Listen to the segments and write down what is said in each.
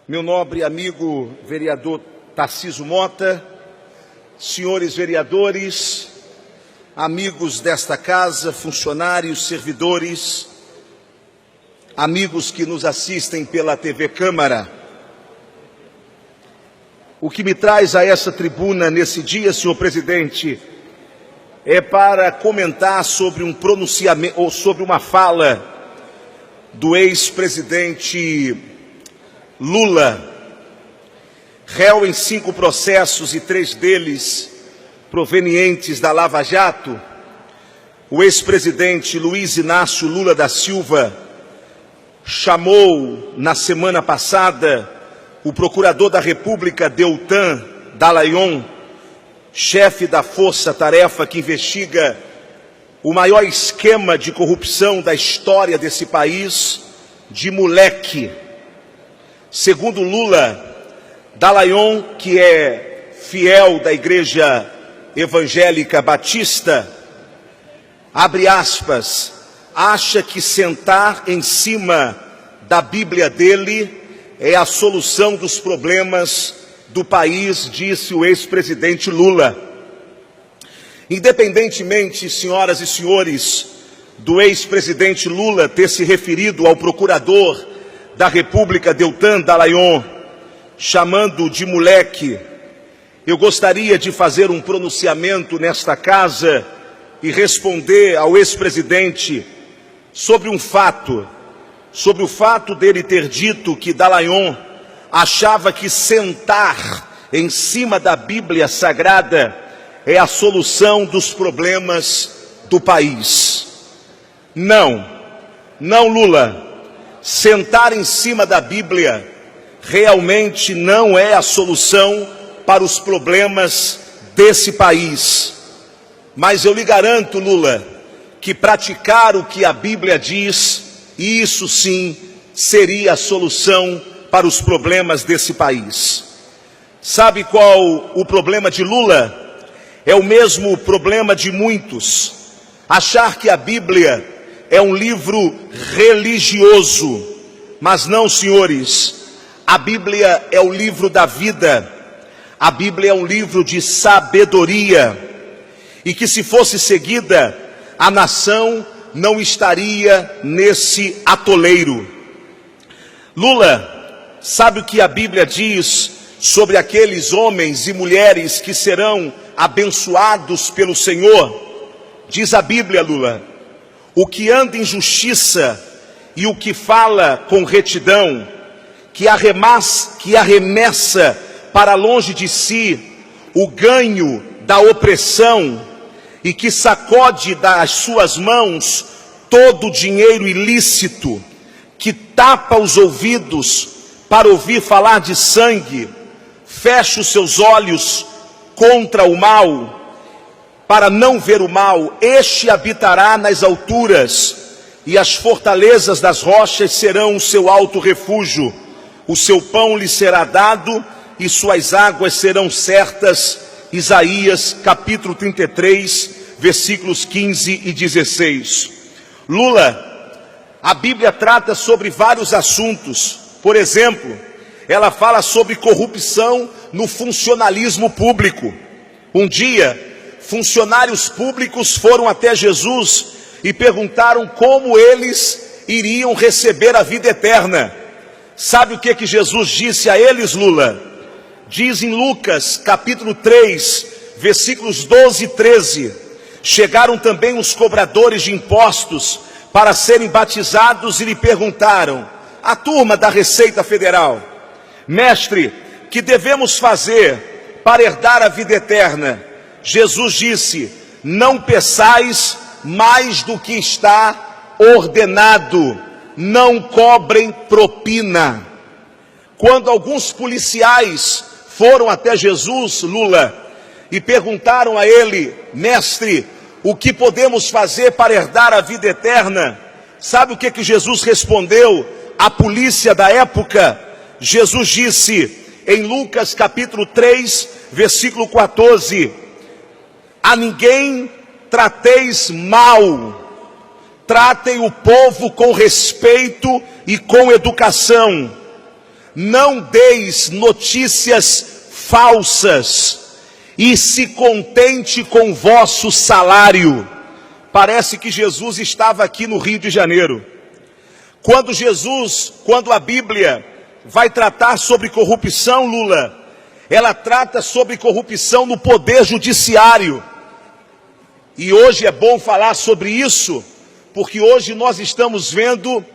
meu nobre amigo vereador Tarcísio Mota, senhores vereadores, amigos desta casa, funcionários, servidores, amigos que nos assistem pela TV Câmara. O que me traz a essa tribuna nesse dia, senhor presidente, é para comentar sobre um pronunciamento, ou sobre uma fala do ex-presidente Lula, réu em 5 processos e 3 deles provenientes da Lava Jato. O ex-presidente Luiz Inácio Lula da Silva chamou na semana passada o procurador da República Deltan Dallagnol, chefe da força-tarefa que investiga o maior esquema de corrupção da história desse país, de moleque. Segundo Lula, Dallagnol, que é fiel da Igreja Evangélica Batista, abre aspas, acha que sentar em cima da Bíblia dele é a solução dos problemas do país, disse o ex-presidente Lula. Independentemente, senhoras e senhores, do ex-presidente Lula ter se referido ao procurador da República Deltan Dallagnol, chamando de moleque, eu gostaria de fazer um pronunciamento nesta casa e responder ao ex-presidente sobre o fato dele ter dito que Dallagnol achava que sentar em cima da Bíblia Sagrada é a solução dos problemas do país. Não, Lula, sentar em cima da Bíblia realmente não é a solução para os problemas desse país. Mas eu lhe garanto, Lula, que praticar o que a Bíblia diz, isso sim seria a solução para os problemas desse país. Sabe qual o problema de Lula? É o mesmo problema de muitos. Achar que a Bíblia é um livro religioso. Mas não, senhores. A Bíblia é o livro da vida. A Bíblia é um livro de sabedoria. E que se fosse seguida, a nação não estaria nesse atoleiro. Lula, sabe o que a Bíblia diz sobre aqueles homens e mulheres que serão abençoados pelo Senhor? Diz a Bíblia, Lula, o que anda em justiça e o que fala com retidão, que arremessa para longe de si o ganho da opressão e que sacode das suas mãos todo o dinheiro ilícito, que tapa os ouvidos para ouvir falar de sangue, fecha os seus olhos contra o mal, para não ver o mal, este habitará nas alturas, e as fortalezas das rochas serão o seu alto refúgio. O seu pão lhe será dado, e suas águas serão certas. Isaías capítulo 33, versículos 15 e 16. Lula, a Bíblia trata sobre vários assuntos. Por exemplo, ela fala sobre corrupção no funcionalismo público. Um dia, funcionários públicos foram até Jesus e perguntaram como eles iriam receber a vida eterna. Sabe o que Jesus disse a eles, Lula? Diz em Lucas capítulo 3, versículos 12 e 13. Chegaram também os cobradores de impostos para serem batizados e lhe perguntaram, a turma da Receita Federal, mestre, que devemos fazer para herdar a vida eterna? Jesus disse, não peçais mais do que está ordenado, não cobrem propina. Quando alguns policiais foram até Jesus, Lula, e perguntaram a ele, mestre, o que podemos fazer para herdar a vida eterna? Sabe o que Jesus respondeu à polícia da época? Jesus disse, em Lucas capítulo 3, versículo 14, a ninguém trateis mal, tratem o povo com respeito e com educação. não deis notícias falsas e se contente com o vosso salário. Parece que Jesus estava aqui no Rio de Janeiro. Quando a Bíblia vai tratar sobre corrupção, Lula, ela trata sobre corrupção no poder judiciário. E hoje é bom falar sobre isso, porque hoje nós estamos vendo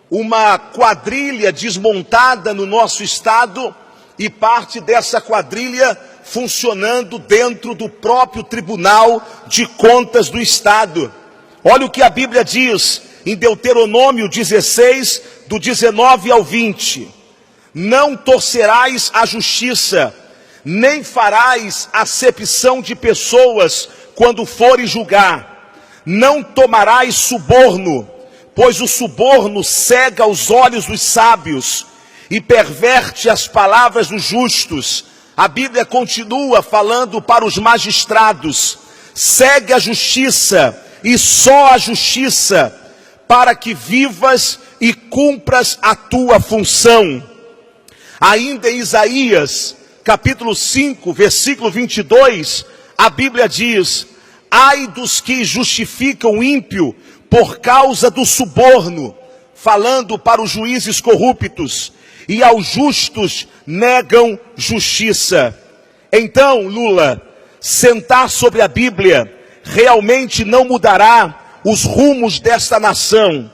uma quadrilha desmontada no nosso estado e parte dessa quadrilha funcionando dentro do próprio Tribunal de Contas do Estado. Olha o que a Bíblia diz em Deuteronômio 16, do 19 ao 20. Não torcerás a justiça, nem farás acepção de pessoas quando fores julgar. Não tomarás suborno, pois o suborno cega os olhos dos sábios e perverte as palavras dos justos. A Bíblia continua falando para os magistrados: segue a justiça e só a justiça, para que vivas e cumpras a tua função. Ainda em Isaías, capítulo 5, versículo 22, a Bíblia diz: ai dos que justificam o ímpio por causa do suborno, falando para os juízes corruptos, e aos justos negam justiça. Então, Lula, sentar sobre a Bíblia realmente não mudará os rumos desta nação,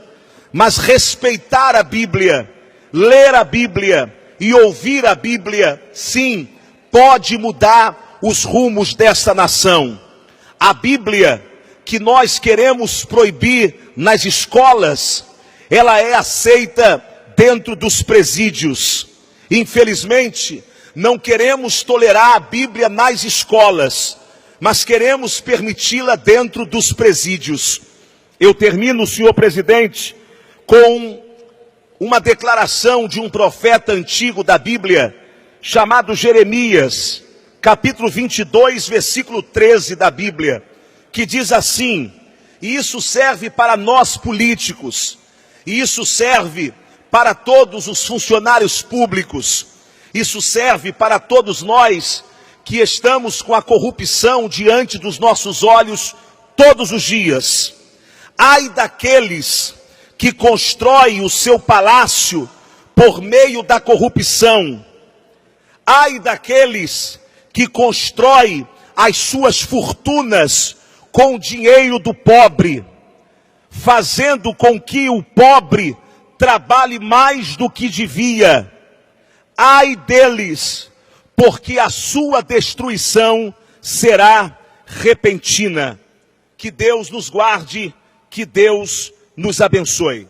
mas respeitar a Bíblia, ler a Bíblia e ouvir a Bíblia, sim, pode mudar os rumos desta nação. A Bíblia que nós queremos proibir nas escolas, ela é aceita dentro dos presídios. Infelizmente, não queremos tolerar a Bíblia nas escolas, mas queremos permiti-la dentro dos presídios. Eu termino, senhor presidente, com uma declaração de um profeta antigo da Bíblia, chamado Jeremias, capítulo 22, versículo 13 da Bíblia, que diz assim, e isso serve para nós políticos, e isso serve para todos os funcionários públicos, isso serve para todos nós que estamos com a corrupção diante dos nossos olhos todos os dias. Ai daqueles que constroem o seu palácio por meio da corrupção. Ai daqueles que constroem as suas fortunas com o dinheiro do pobre, fazendo com que o pobre trabalhe mais do que devia. Ai deles, porque a sua destruição será repentina. Que Deus nos guarde, que Deus nos abençoe.